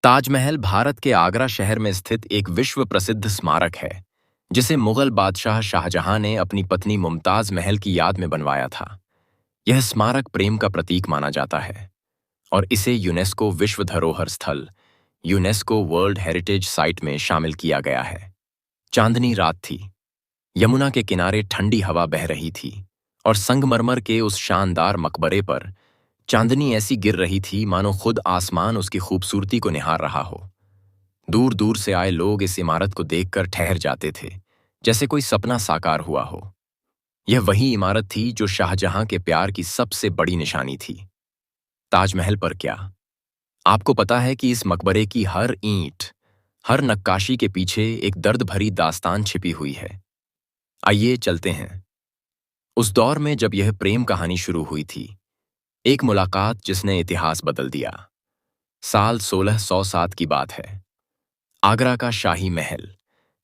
ताजमहल भारत के आगरा शहर में स्थित एक विश्व प्रसिद्ध स्मारक है, जिसे मुगल बादशाह शाहजहां ने अपनी पत्नी मुमताज महल की याद में बनवाया था। यह स्मारक प्रेम का प्रतीक माना जाता है और इसे यूनेस्को विश्व धरोहर स्थल यूनेस्को वर्ल्ड हेरिटेज साइट में शामिल किया गया है। चांदनी रात थी। यमुना के किनारे ठंडी हवा बह रही थी और संगमरमर के उस शानदार मकबरे पर चांदनी ऐसी गिर रही थी मानो खुद आसमान उसकी खूबसूरती को निहार रहा हो। दूर दूर से आए लोग इस इमारत को देखकर ठहर जाते थे, जैसे कोई सपना साकार हुआ हो। यह वही इमारत थी जो शाहजहां के प्यार की सबसे बड़ी निशानी थी। ताजमहल पर क्या? आपको पता है कि इस मकबरे की हर ईंट, हर नक्काशी के पीछे एक दर्द भरी दास्तान छिपी हुई है। आइए चलते हैं उस दौर में जब यह प्रेम कहानी शुरू हुई थी, एक मुलाकात जिसने इतिहास बदल दिया। साल 1607 की बात है। आगरा का शाही महल,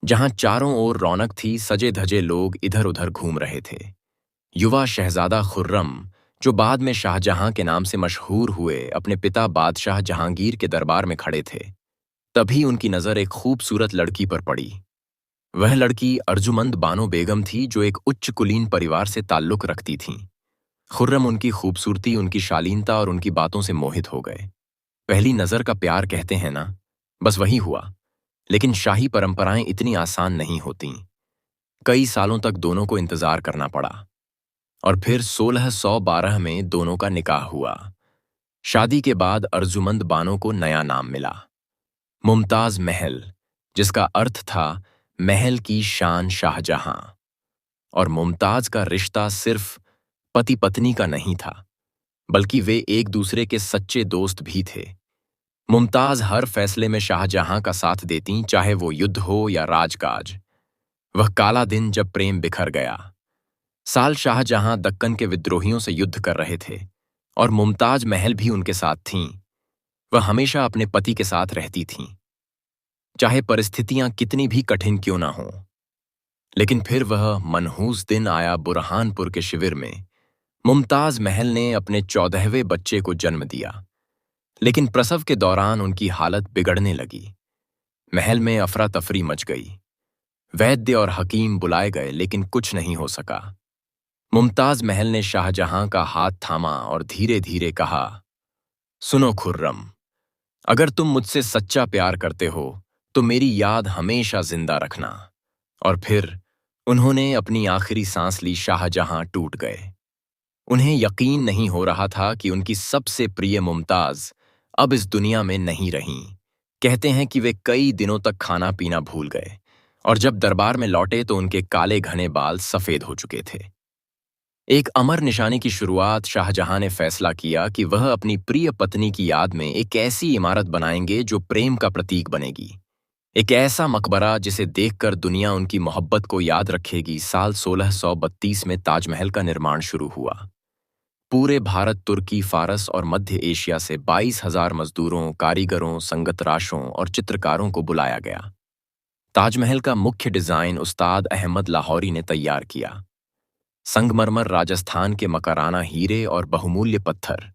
जहां चारों ओर रौनक थी, सजे धजे लोग इधर उधर घूम रहे थे। युवा शहजादा खुर्रम, जो बाद में शाहजहां के नाम से मशहूर हुए, अपने पिता बादशाह जहांगीर के दरबार में खड़े थे। तभी उनकी नजर एक खूबसूरत लड़की पर पड़ी। वह लड़की अर्जुमंद बानो बेगम थी, जो एक उच्च कुलीन परिवार से ताल्लुक रखती थीं। खुर्रम उनकी खूबसूरती, उनकी शालीनता और उनकी बातों से मोहित हो गए। पहली नजर का प्यार कहते हैं ना, बस वही हुआ। लेकिन शाही परंपराएं इतनी आसान नहीं होतीं। कई सालों तक दोनों को इंतजार करना पड़ा और फिर 1612 में दोनों का निकाह हुआ। शादी के बाद अर्जुमंद बानो को नया नाम मिला, मुमताज महल, जिसका अर्थ था महल की शान शाहजहां। और मुमताज का रिश्ता सिर्फ पति पत्नी का नहीं था, बल्कि वे एक दूसरे के सच्चे दोस्त भी थे। मुमताज हर फैसले में शाहजहां का साथ देती, चाहे वो युद्ध हो या राजकाज। वह काला दिन जब प्रेम बिखर गया। साल शाहजहां दक्कन के विद्रोहियों से युद्ध कर रहे थे और मुमताज महल भी उनके साथ थीं। वह हमेशा अपने पति के साथ रहती थीं, चाहे परिस्थितियां कितनी भी कठिन क्यों ना हों। लेकिन फिर वह मनहूस दिन आया बुरहानपुर के शिविर में। मुमताज महल ने अपने 14वें बच्चे को जन्म दिया, लेकिन प्रसव के दौरान उनकी हालत बिगड़ने लगी। महल में अफरा तफरी मच गई। वैद्य और हकीम बुलाए गए, लेकिन कुछ नहीं हो सका। मुमताज महल ने शाहजहां का हाथ थामा और धीरे धीरे कहा, सुनो खुर्रम, अगर तुम मुझसे सच्चा प्यार करते हो तो मेरी याद हमेशा जिंदा रखना। और फिर उन्होंने अपनी आखिरी सांस ली। शाहजहां टूट गए। उन्हें यकीन नहीं हो रहा था कि उनकी सबसे प्रिय मुमताज अब इस दुनिया में नहीं रहीं। कहते हैं कि वे कई दिनों तक खाना पीना भूल गए और जब दरबार में लौटे तो उनके काले घने बाल सफेद हो चुके थे। एक अमर निशानी की शुरुआत शाहजहां ने फैसला किया कि वह अपनी प्रिय पत्नी की याद में एक ऐसी इमारत बनाएंगे जो प्रेम का प्रतीक बनेगी। एक ऐसा मकबरा जिसे देखकर दुनिया उनकी मोहब्बत को याद रखेगी। साल 1632 में ताजमहल का निर्माण शुरू हुआ। पूरे भारत, तुर्की, फारस और मध्य एशिया से 22,000 मजदूरों, कारीगरों, संगतराशों और चित्रकारों को बुलाया गया। ताजमहल का मुख्य डिजाइन उस्ताद अहमद लाहौरी ने तैयार किया। संगमरमर राजस्थान के मकराना हीरे और बहुमूल्य पत्थर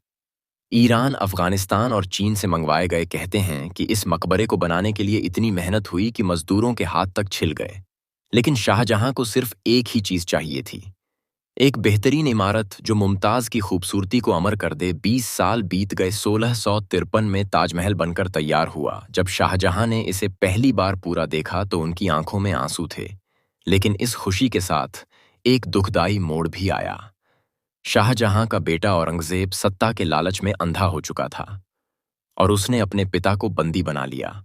ईरान, अफगानिस्तान और चीन से मंगवाए गए। कहते हैं कि इस मकबरे को बनाने के लिए इतनी मेहनत हुई कि मजदूरों के हाथ तक छिल गए। लेकिन शाहजहां को सिर्फ एक ही चीज चाहिए थी, एक बेहतरीन इमारत जो मुमताज की खूबसूरती को अमर कर दे। 20 साल बीत गए। 1653 में ताजमहल बनकर तैयार हुआ। जब शाहजहां ने इसे पहली बार पूरा देखा तो उनकी आंखों में आंसू थे। लेकिन इस खुशी के साथ एक दुखदाई मोड़ भी आया। शाहजहां का बेटा औरंगजेब सत्ता के लालच में अंधा हो चुका था और उसने अपने पिता को बंदी बना लिया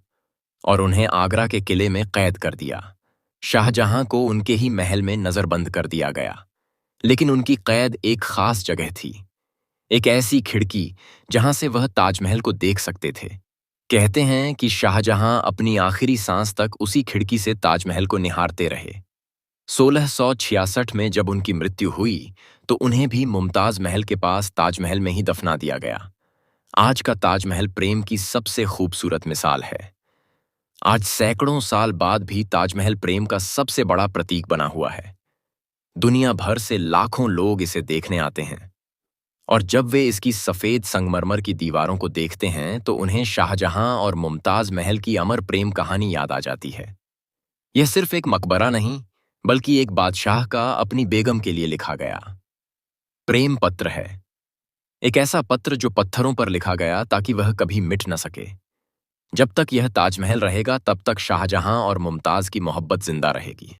और उन्हें आगरा के किले में कैद कर दिया। शाहजहां को उनके ही महल में नजरबंद कर दिया गया। लेकिन उनकी कैद एक खास जगह थी, एक ऐसी खिड़की जहां से वह ताजमहल को देख सकते थे। कहते हैं कि शाहजहां अपनी आखिरी सांस तक उसी खिड़की से ताजमहल को निहारते रहे। 1666 में जब उनकी मृत्यु हुई तो उन्हें भी मुमताज महल के पास ताजमहल में ही दफना दिया गया। आज का ताजमहल प्रेम की सबसे खूबसूरत मिसाल है। आज सैकड़ों साल बाद भी ताजमहल प्रेम का सबसे बड़ा प्रतीक बना हुआ है। दुनिया भर से लाखों लोग इसे देखने आते हैं और जब वे इसकी सफ़ेद संगमरमर की दीवारों को देखते हैं तो उन्हें शाहजहां और मुमताज़ महल की अमर प्रेम कहानी याद आ जाती है। यह सिर्फ एक मकबरा नहीं, बल्कि एक बादशाह का अपनी बेगम के लिए लिखा गया प्रेम पत्र है। एक ऐसा पत्र जो पत्थरों पर लिखा गया ताकि वह कभी मिट न सके। जब तक यह ताजमहल रहेगा तब तक शाहजहां और मुमताज़ की मोहब्बत जिंदा रहेगी।